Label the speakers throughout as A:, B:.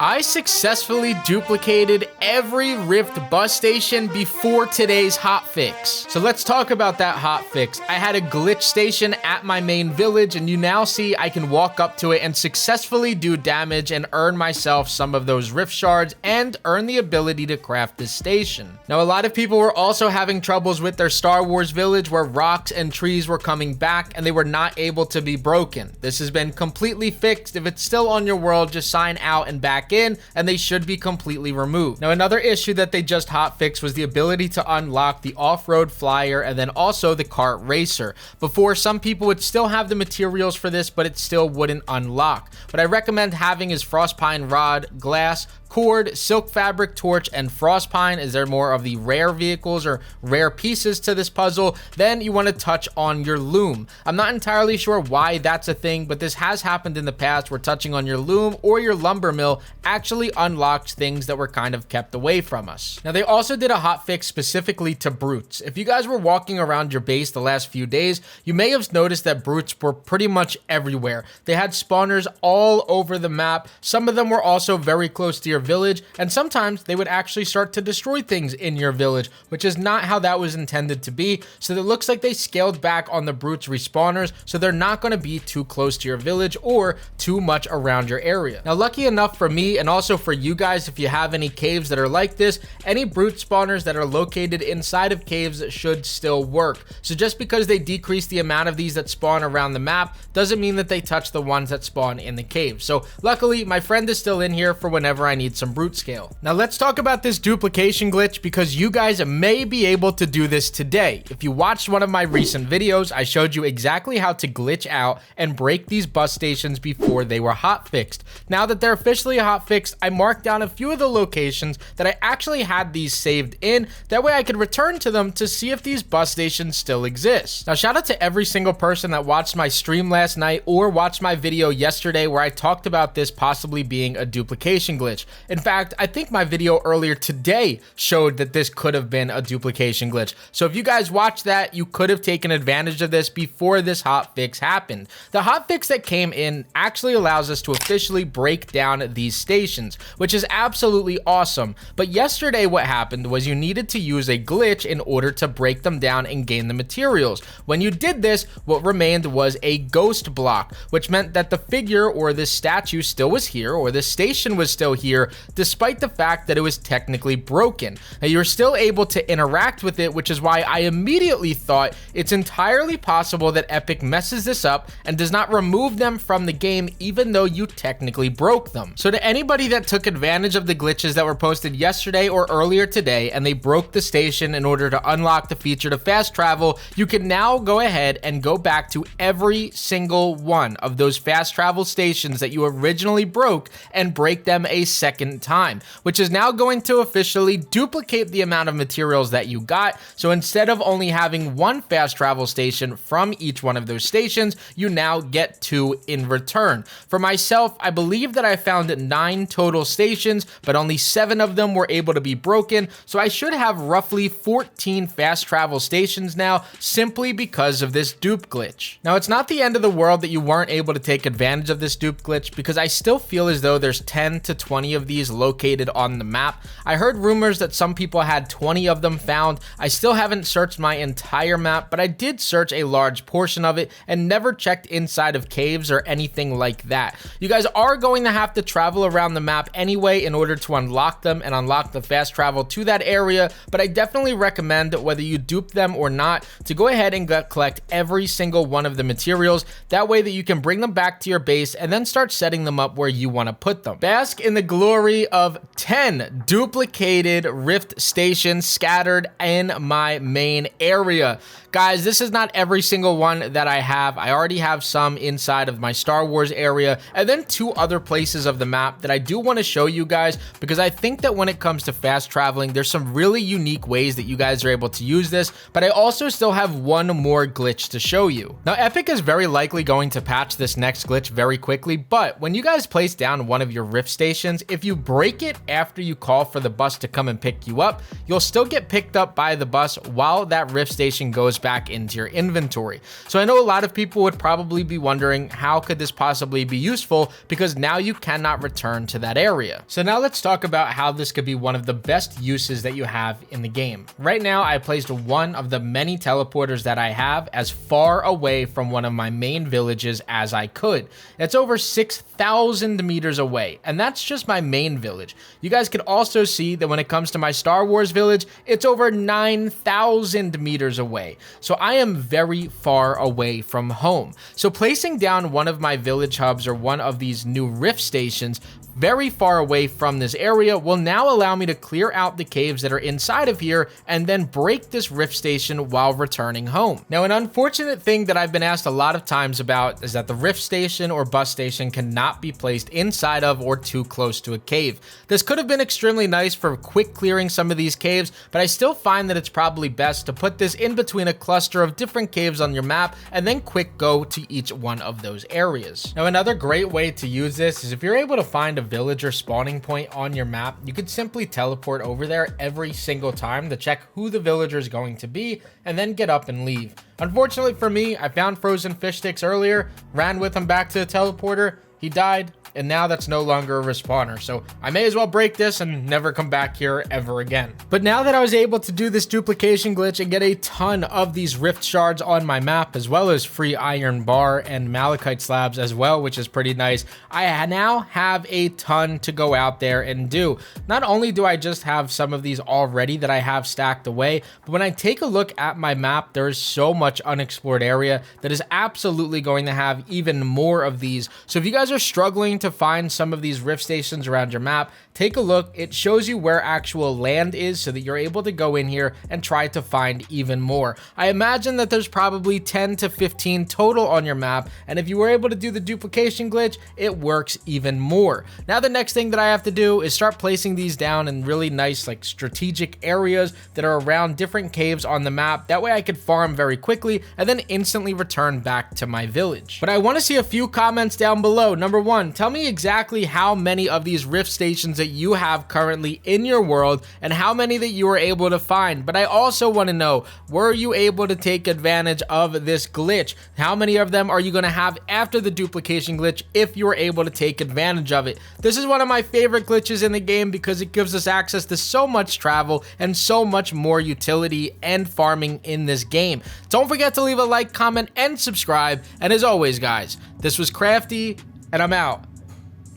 A: I successfully duplicated every Rift bus station before today's hotfix. So let's talk about that hotfix. I had a glitch station at my main village, and you now see I can walk up to it and successfully do damage and earn myself some of those Rift shards and earn the ability to craft this station. Now, a lot of people were also having troubles with their Star Wars village where rocks and trees were coming back and they were not able to be broken. This has been completely fixed. If it's still on your world, just sign out and back in, and they should be completely removed. Now, another issue that they just hotfixed was the ability to unlock the off-road flyer and then also the kart racer. Before, some people would still have the materials for this, but it still wouldn't unlock. What I recommend having is frostpine rod, glass, cord, silk fabric torch, and frostpine, as they're more of the rare vehicles or rare pieces to this puzzle. Then you want to touch on your loom. I'm not entirely sure why that's a thing, but this has happened in the past where touching on your loom or your lumber mill actually unlocked things that were kind of kept away from us. Now, they also did a hotfix specifically to brutes. If you guys were walking around your base the last few days, you may have noticed that brutes were pretty much everywhere. They had spawners all over the map. Some of them were also very close to your village, and sometimes they would actually start to destroy things in your village, which is not how that was intended to be. So it looks like they scaled back on the brutes respawners, so they're not going to be too close to your village or too much around your area. Now, lucky enough for me and also for you guys, if you have any caves that are like this, any brute spawners that are located inside of caves should still work. So just because they decrease the amount of these that spawn around the map doesn't mean that they touch the ones that spawn in the cave. So luckily, my friend is still in here for whenever I need some brute scale. Now let's talk about this duplication glitch, because you guys may be able to do this today. If you watched one of my recent videos, I showed you exactly how to glitch out and break these bus stations before they were hotfixed. Now that they're officially hotfixed, I marked down a few of the locations that I actually had these saved in. That way I could return to them to see if these bus stations still exist. Now, shout out to every single person that watched my stream last night or watched my video yesterday where I talked about this possibly being a duplication glitch. In fact, I think my video earlier today showed that this could have been a duplication glitch. So if you guys watched that, you could have taken advantage of this before this hotfix happened. The hotfix that came in actually allows us to officially break down these stations, which is absolutely awesome. But yesterday what happened was you needed to use a glitch in order to break them down and gain the materials. When you did this, what remained was a ghost block, which meant that the figure or the statue still was here, or the station was still here, despite the fact that it was technically broken. Now, you're still able to interact with it, which is why I immediately thought it's entirely possible that Epic messes this up and does not remove them from the game even though you technically broke them. So to anybody that took advantage of the glitches that were posted yesterday or earlier today and they broke the station in order to unlock the feature to fast travel, you can now go ahead and go back to every single one of those fast travel stations that you originally broke and break them a second time, which is now going to officially duplicate the amount of materials that you got. So instead of only having one fast travel station from each one of those stations, you now get 2 in return. For myself, I believe that I found 9 total stations, but only 7 of them were able to be broken. So I should have roughly 14 fast travel stations now, simply because of this dupe glitch. Now, it's not the end of the world that you weren't able to take advantage of this dupe glitch, because I still feel as though there's 10 to 20 of these located on the map. I heard rumors that some people had 20 of them found. I still haven't searched my entire map, but I did search a large portion of it and never checked inside of caves or anything like that. You guys are going to have to travel around the map anyway in order to unlock them and unlock the fast travel to that area, but I definitely recommend, whether you dupe them or not, to go ahead and collect every single one of the materials. That way that you can bring them back to your base and then start setting them up where you want to put them. Bask in the glory of 10 duplicated Rift stations scattered in my main area. Guys, this is not every single one that I have. I already have some inside of my Star Wars area, and then 2 other places of the map that I do want to show you guys, because I think that when it comes to fast traveling, there's some really unique ways that you guys are able to use this, but I also still have one more glitch to show you. Now, Epic is very likely going to patch this next glitch very quickly, but when you guys place down one of your Rift stations, if you break it after you call for the bus to come and pick you up, you'll still get picked up by the bus while that Rift station goes back into your inventory. So I know a lot of people would probably be wondering, how could this possibly be useful? Because now you cannot return return to that area. So now let's talk about how this could be one of the best uses that you have in the game. Right now, I placed one of the many teleporters that I have as far away from one of my main villages as I could. It's over 6,000 meters away, and that's just my main village. You guys can also see that when it comes to my Star Wars village, it's over 9,000 meters away. So I am very far away from home. So placing down one of my village hubs or one of these new rift stations very far away from this area will now allow me to clear out the caves that are inside of here and then break this rift station while returning home. Now, an unfortunate thing that I've been asked a lot of times about is that the rift station or bus station cannot be placed inside of or too close to a cave. This could have been extremely nice for quick clearing some of these caves, but I still find that it's probably best to put this in between a cluster of different caves on your map and then quick go to each one of those areas. Now, another great way to use this is if you're able to find a villager spawning point on your map, you could simply teleport over there every single time to check who the villager is going to be and then get up and leave. Unfortunately for me, I found frozen fish sticks earlier, ran with him back to the teleporter, he died, and now that's no longer a respawner. So I may as well break this and never come back here ever again. But now that I was able to do this duplication glitch and get a ton of these rift shards on my map, as well as free iron bar and malachite slabs as well, which is pretty nice, I now have a ton to go out there and do. Not only do I just have some of these already that I have stacked away, but when I take a look at my map, there is so much unexplored area that is absolutely going to have even more of these. So if you guys are struggling to find some of these rift stations around your map, take a look. It shows you where actual land is so that you're able to go in here and try to find even more. I imagine that there's probably 10 to 15 total on your map, and if you were able to do the duplication glitch, it works even more. Now the next thing that I have to do is start placing these down in really nice like strategic areas that are around different caves on the map. That way I could farm very quickly and then instantly return back to my village. But I want to see a few comments down below. Number one, tell me exactly how many of these rift stations that you have currently in your world and how many that you were able to find. But I also want to know, were you able to take advantage of this glitch? How many of them are you going to have after the duplication glitch if you were able to take advantage of it? This is one of my favorite glitches in the game because it gives us access to so much travel and so much more utility and farming in this game. Don't forget to leave a like, comment, and subscribe. And as always, guys, this was Crafty, and I'm out.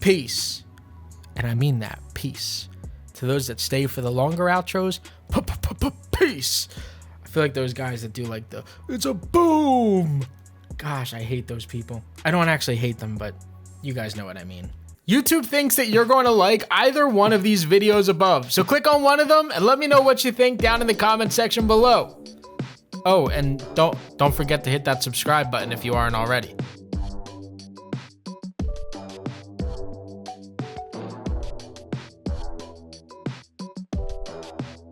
A: Peace. And I mean that, peace. To those that stay for the longer outros, peace. I feel like those guys that do like the, it's a boom. Gosh, I hate those people. I don't actually hate them, but you guys know what I mean. YouTube thinks that you're going to like either one of these videos above. So click on one of them and let me know what you think down in the comment section below. Oh, and don't forget to hit that subscribe button if you aren't already.